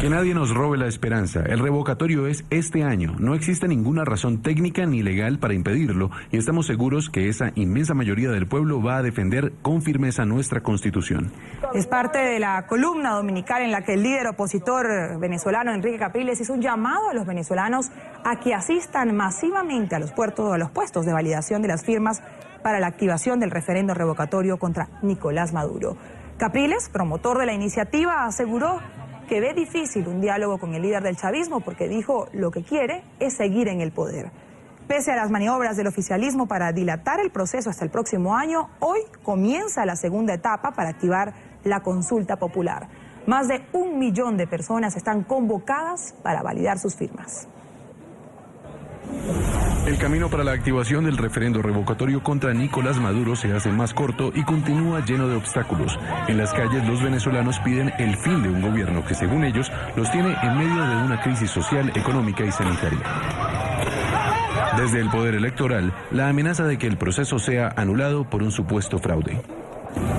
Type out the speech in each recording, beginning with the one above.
Que nadie nos robe la esperanza. El revocatorio es este año. No existe ninguna razón técnica ni legal para impedirlo y estamos seguros que esa inmensa mayoría del pueblo va a defender con firmeza nuestra Constitución. Es parte de la columna dominical en la que el líder opositor venezolano Enrique Capriles hizo un llamado a los venezolanos a que asistan masivamente a los puestos de validación de las firmas para la activación del referendo revocatorio contra Nicolás Maduro. Capriles, promotor de la iniciativa, aseguró que ve difícil un diálogo con el líder del chavismo porque dijo lo que quiere es seguir en el poder. Pese a las maniobras del oficialismo para dilatar el proceso hasta el próximo año, hoy comienza la segunda etapa para activar la consulta popular. Más de 1 millón de personas están convocadas para validar sus firmas. El camino para la activación del referendo revocatorio contra Nicolás Maduro se hace más corto y continúa lleno de obstáculos. En las calles los venezolanos piden el fin de un gobierno que, según ellos, los tiene en medio de una crisis social, económica y sanitaria. Desde el poder electoral, la amenaza de que el proceso sea anulado por un supuesto fraude.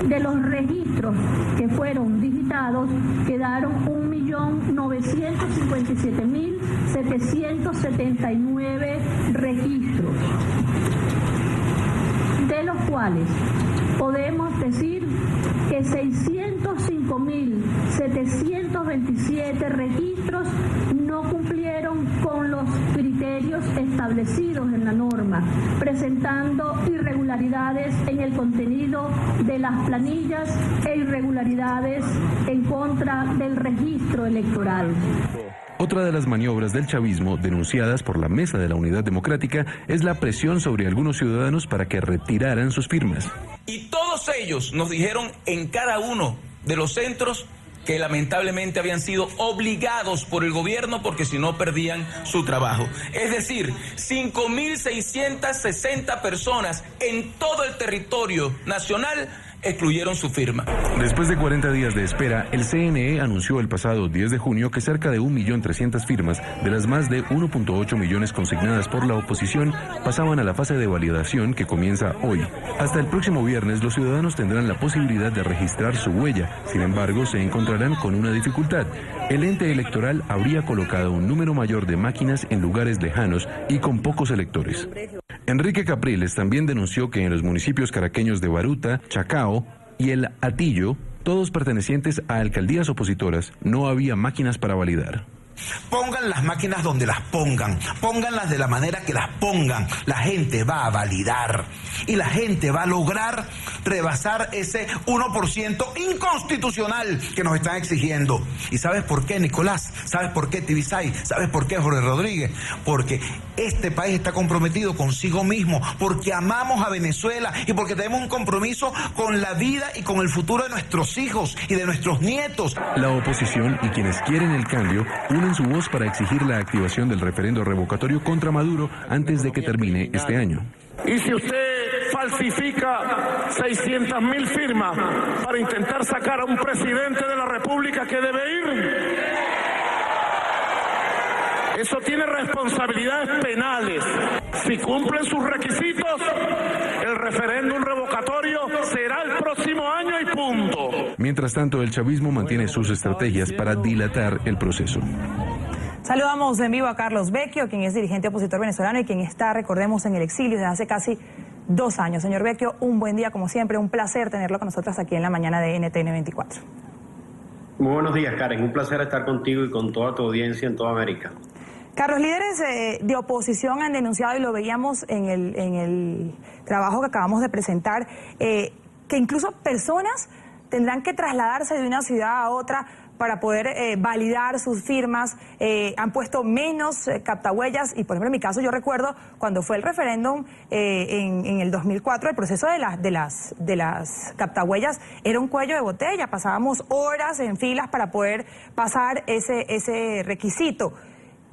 De los registros que fueron digitados, quedaron 1.957.779 registros, de los cuales podemos decir que 605.727 registros no cumplieron con los criterios establecidos en la norma, presentando irregularidades en el contenido de las planillas e irregularidades en contra del registro electoral. Otra de las maniobras del chavismo, denunciadas por la Mesa de la Unidad Democrática, es la presión sobre algunos ciudadanos para que retiraran sus firmas. Y todos ellos nos dijeron en cada uno de los centros que lamentablemente habían sido obligados por el gobierno porque si no perdían su trabajo. Es decir, 5.660 personas en todo el territorio nacional excluyeron su firma. Después de 40 días de espera, el CNE anunció el pasado 10 de junio que cerca de 1.300.000 firmas, de las más de 1.8 millones consignadas por la oposición, pasaban a la fase de validación que comienza hoy. Hasta el próximo viernes, los ciudadanos tendrán la posibilidad de registrar su huella. Sin embargo, se encontrarán con una dificultad. El ente electoral habría colocado un número mayor de máquinas en lugares lejanos y con pocos electores. Enrique Capriles también denunció que en los municipios caraqueños de Baruta, Chacao y El Hatillo, todos pertenecientes a alcaldías opositoras, no había máquinas para validar. Pongan las máquinas donde las pongan, pónganlas de la manera que las pongan. La gente va a validar y la gente va a lograr rebasar ese 1% inconstitucional que nos están exigiendo. ¿Y sabes por qué, Nicolás? ¿Sabes por qué, Tibisay? ¿Sabes por qué, Jorge Rodríguez? Porque este país está comprometido consigo mismo, porque amamos a Venezuela y porque tenemos un compromiso con la vida y con el futuro de nuestros hijos y de nuestros nietos. La oposición y quienes quieren el cambio unen su voz para exigir la activación del referendo revocatorio contra Maduro antes de que termine este año. Y si usted falsifica 600.000 firmas para intentar sacar a un presidente de la República que debe ir, eso tiene responsabilidades penales. Si cumplen sus requisitos, el referéndum revocatorio será el próximo año y punto. Mientras tanto, el chavismo mantiene sus estrategias para dilatar el proceso. Saludamos en vivo a Carlos Vecchio, quien es dirigente opositor venezolano y quien está, recordemos, en el exilio desde hace casi 2 años. Señor Vecchio, un buen día como siempre, un placer tenerlo con nosotros aquí en la mañana de NTN 24. Muy buenos días, Karen, un placer estar contigo y con toda tu audiencia en toda América. Carlos, líderes de oposición han denunciado, y lo veíamos en el trabajo que acabamos de presentar, que incluso personas tendrán que trasladarse de una ciudad a otra para poder validar sus firmas. Han puesto menos captahuellas y, por ejemplo, en mi caso yo recuerdo cuando fue el referéndum en el 2004, el proceso de las captahuellas era un cuello de botella, pasábamos horas en filas para poder pasar ese requisito.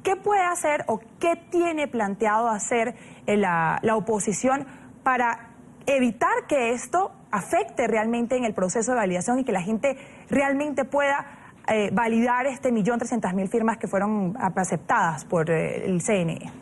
¿Qué puede hacer o qué tiene planteado hacer la oposición para evitar que esto afecte realmente en el proceso de validación y que la gente realmente pueda validar 1.300.000 firmas que fueron aceptadas por el CNE?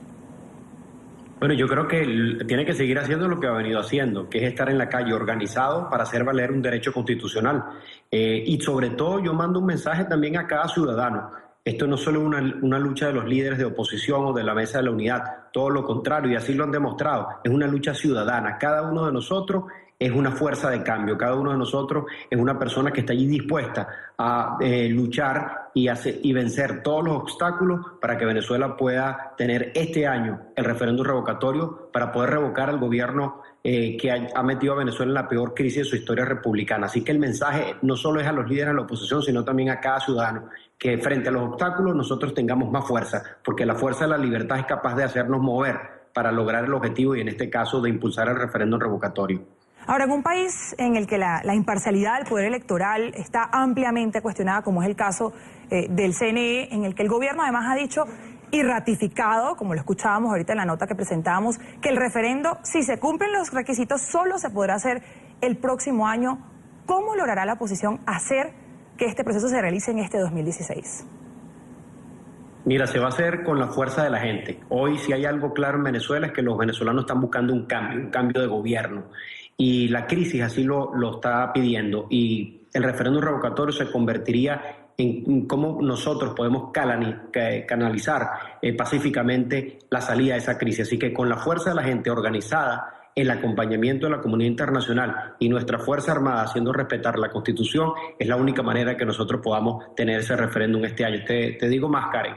Bueno, yo creo que tiene que seguir haciendo lo que ha venido haciendo, que es estar en la calle organizado para hacer valer un derecho constitucional. Y sobre todo yo mando un mensaje también a cada ciudadano. Esto no es solo una lucha de los líderes de oposición o de la Mesa de la Unidad, todo lo contrario, y así lo han demostrado, es una lucha ciudadana. Cada uno de nosotros es una fuerza de cambio, cada uno de nosotros es una persona que está allí dispuesta a luchar y vencer todos los obstáculos para que Venezuela pueda tener este año el referéndum revocatorio para poder revocar al gobierno que ha metido a Venezuela en la peor crisis de su historia republicana. Así que el mensaje no solo es a los líderes de la oposición, sino también a cada ciudadano, que frente a los obstáculos nosotros tengamos más fuerza, porque la fuerza de la libertad es capaz de hacernos mover para lograr el objetivo y en este caso de impulsar el referéndum revocatorio. Ahora, en un país en el que la imparcialidad del poder electoral está ampliamente cuestionada, como es el caso del CNE, en el que el gobierno además ha dicho y ratificado, como lo escuchábamos ahorita en la nota que presentábamos, que el referendo, si se cumplen los requisitos, solo se podrá hacer el próximo año. ¿Cómo logrará la oposición hacer que este proceso se realice en este 2016? Mira, se va a hacer con la fuerza de la gente. Hoy, si hay algo claro en Venezuela, es que los venezolanos están buscando un cambio de gobierno. Y la crisis así lo está pidiendo. Y el referéndum revocatorio se convertiría en cómo nosotros podemos canalizar pacíficamente la salida de esa crisis. Así que con la fuerza de la gente organizada, el acompañamiento de la comunidad internacional y nuestra Fuerza Armada haciendo respetar la Constitución, es la única manera que nosotros podamos tener ese referéndum este año. Te digo más, Karen,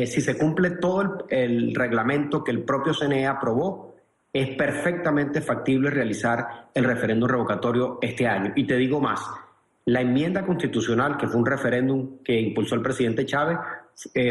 si se cumple todo el reglamento que el propio CNE aprobó, es perfectamente factible realizar el referéndum revocatorio este año. Y te digo más, la enmienda constitucional, que fue un referéndum que impulsó el presidente Chávez,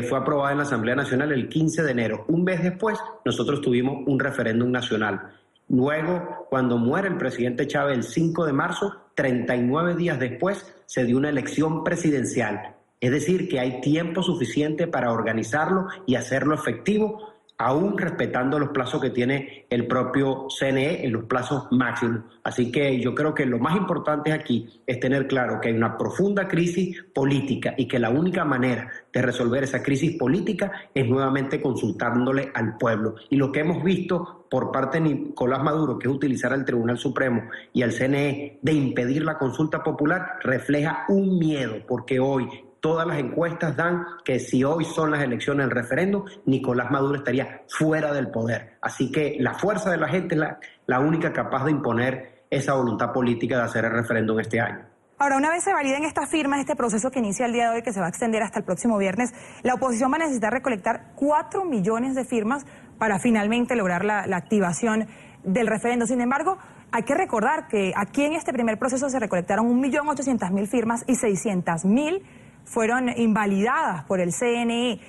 fue aprobada en la Asamblea Nacional el 15 de enero. Un mes después, nosotros tuvimos un referéndum nacional. Luego, cuando muere el presidente Chávez el 5 de marzo, 39 días después, se dio una elección presidencial. Es decir, que hay tiempo suficiente para organizarlo y hacerlo efectivo, aún respetando los plazos que tiene el propio CNE en los plazos máximos. Así que yo creo que lo más importante aquí es tener claro que hay una profunda crisis política y que la única manera de resolver esa crisis política es nuevamente consultándole al pueblo. Y lo que hemos visto por parte de Nicolás Maduro, que es utilizar al Tribunal Supremo y al CNE de impedir la consulta popular, refleja un miedo, porque hoy todas las encuestas dan que si hoy son las elecciones del referéndum, Nicolás Maduro estaría fuera del poder. Así que la fuerza de la gente es la única capaz de imponer esa voluntad política de hacer el referéndum este año. Ahora, una vez se validen estas firmas, este proceso que inicia el día de hoy, que se va a extender hasta el próximo viernes, la oposición va a necesitar recolectar 4 millones de firmas para finalmente lograr la activación del referéndum. Sin embargo, hay que recordar que aquí en este primer proceso se recolectaron 1.800.000 firmas y 600.000 fueron invalidadas por el CNE.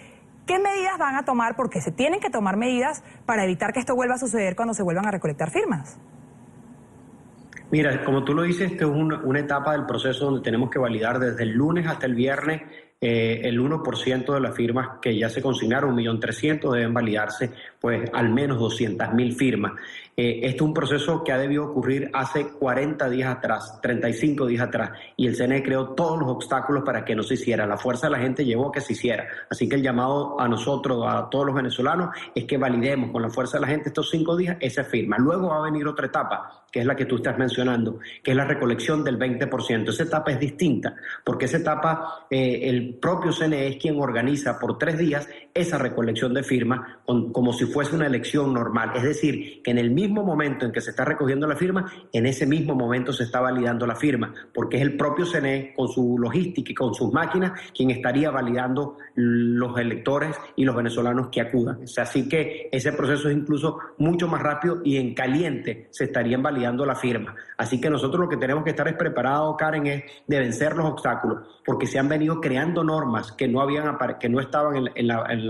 ¿Qué medidas van a tomar? Porque se tienen que tomar medidas para evitar que esto vuelva a suceder cuando se vuelvan a recolectar firmas. Mira, como tú lo dices, esta es una etapa del proceso donde tenemos que validar desde el lunes hasta el viernes el 1% de las firmas que ya se consignaron, 1.300.000, deben validarse pues al menos 200.000 firmas. Este es un proceso que ha debido ocurrir hace 40 días atrás, 35 días atrás, y el CNE creó todos los obstáculos para que no se hiciera. La fuerza de la gente llevó a que se hiciera. Así que el llamado a nosotros, a todos los venezolanos, es que validemos con la fuerza de la gente estos 5 días esa firma. Luego va a venir otra etapa, que es la que tú estás mencionando, que es la recolección del 20%. Esa etapa es distinta, porque esa etapa el propio CNE es quien organiza por 3 días esa recolección de firmas como si fuese una elección normal. Es decir, que en el mismo momento en que se está recogiendo la firma, en ese mismo momento se está validando la firma, porque es el propio CNE con su logística y con sus máquinas quien estaría validando los electores y los venezolanos que acudan. O sea, así que ese proceso es incluso mucho más rápido y en caliente se estarían validando la firma. Así que nosotros lo que tenemos que estar es preparados, Karen, es de vencer los obstáculos, porque se han venido creando normas que no estaban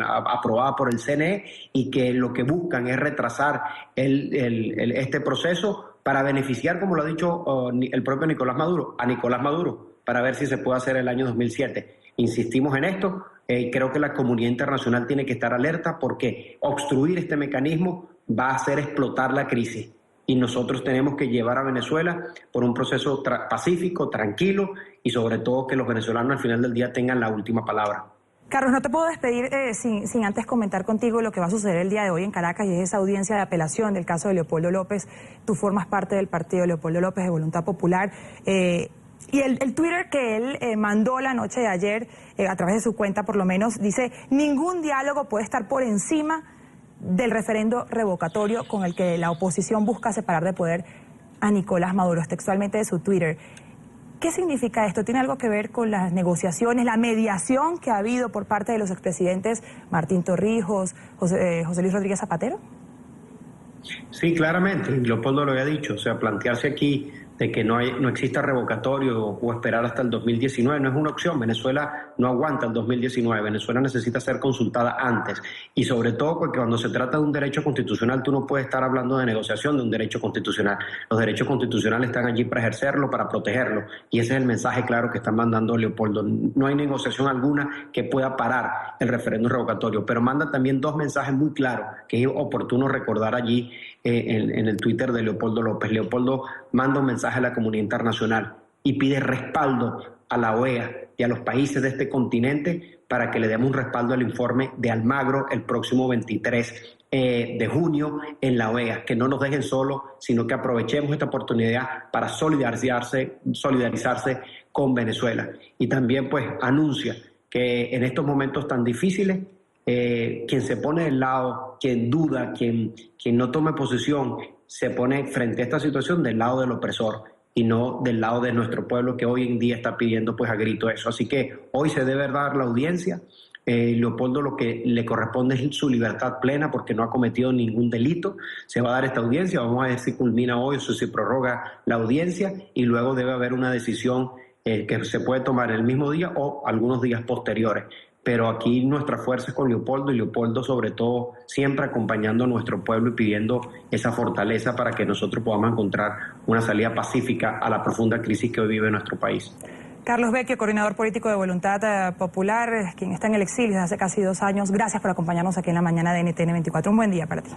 aprobadas por el CNE y que lo que buscan es retrasar este proceso para beneficiar, como lo ha dicho el propio Nicolás Maduro, para ver si se puede hacer el año 2007. Insistimos en esto, creo que la comunidad internacional tiene que estar alerta porque obstruir este mecanismo va a hacer explotar la crisis. Y nosotros tenemos que llevar a Venezuela por un proceso pacífico, tranquilo y sobre todo que los venezolanos al final del día tengan la última palabra. Carlos, no te puedo despedir sin antes comentar contigo lo que va a suceder el día de hoy en Caracas y es esa audiencia de apelación del caso de Leopoldo López. Tú formas parte del partido de Leopoldo López de Voluntad Popular. Y el Twitter que él mandó la noche de ayer, a través de su cuenta por lo menos, dice: ningún diálogo puede estar por encima del referendo revocatorio con el que la oposición busca separar de poder a Nicolás Maduro, textualmente de su Twitter. ¿Qué significa esto? ¿Tiene algo que ver con las negociaciones, la mediación que ha habido por parte de los expresidentes Martín Torrijos, José Luis Rodríguez Zapatero? Sí, claramente, Leopoldo lo había dicho, o sea, plantearse aquí de que no exista revocatorio o esperar hasta el 2019 no es una opción. Venezuela no aguanta el 2019, Venezuela necesita ser consultada antes, y sobre todo porque cuando se trata de un derecho constitucional tú no puedes estar hablando de negociación de un derecho constitucional. Los derechos constitucionales están allí para ejercerlo, para protegerlo, y ese es el mensaje claro que están mandando Leopoldo. No hay negociación alguna que pueda parar el referéndum revocatorio, pero manda también dos mensajes muy claros que es oportuno recordar allí en el Twitter de Leopoldo López. Leopoldo manda un mensaje a la comunidad internacional y pide respaldo a la OEA y a los países de este continente para que le demos un respaldo al informe de Almagro el próximo 23 de junio en la OEA, que no nos dejen solos, sino que aprovechemos esta oportunidad para solidarizarse con Venezuela. Y también pues anuncia que en estos momentos tan difíciles, quien se pone del lado, quien duda, quien no tome posición, se pone frente a esta situación del lado del opresor y no del lado de nuestro pueblo, que hoy en día está pidiendo pues a grito eso. Así que hoy se debe dar la audiencia. Leopoldo lo que le corresponde es su libertad plena porque no ha cometido ningún delito. Se va a dar esta audiencia, vamos a ver si culmina hoy o si se prorroga la audiencia, y luego debe haber una decisión que se puede tomar el mismo día o algunos días posteriores. Pero aquí nuestra fuerza es con Leopoldo, y Leopoldo sobre todo siempre acompañando a nuestro pueblo y pidiendo esa fortaleza para que nosotros podamos encontrar una salida pacífica a la profunda crisis que hoy vive nuestro país. Carlos Vecchio, coordinador político de Voluntad Popular, quien está en el exilio desde hace casi 2 años. Gracias por acompañarnos aquí en la mañana de NTN 24. Un buen día para ti.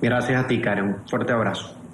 Gracias a ti, Karen. Un fuerte abrazo.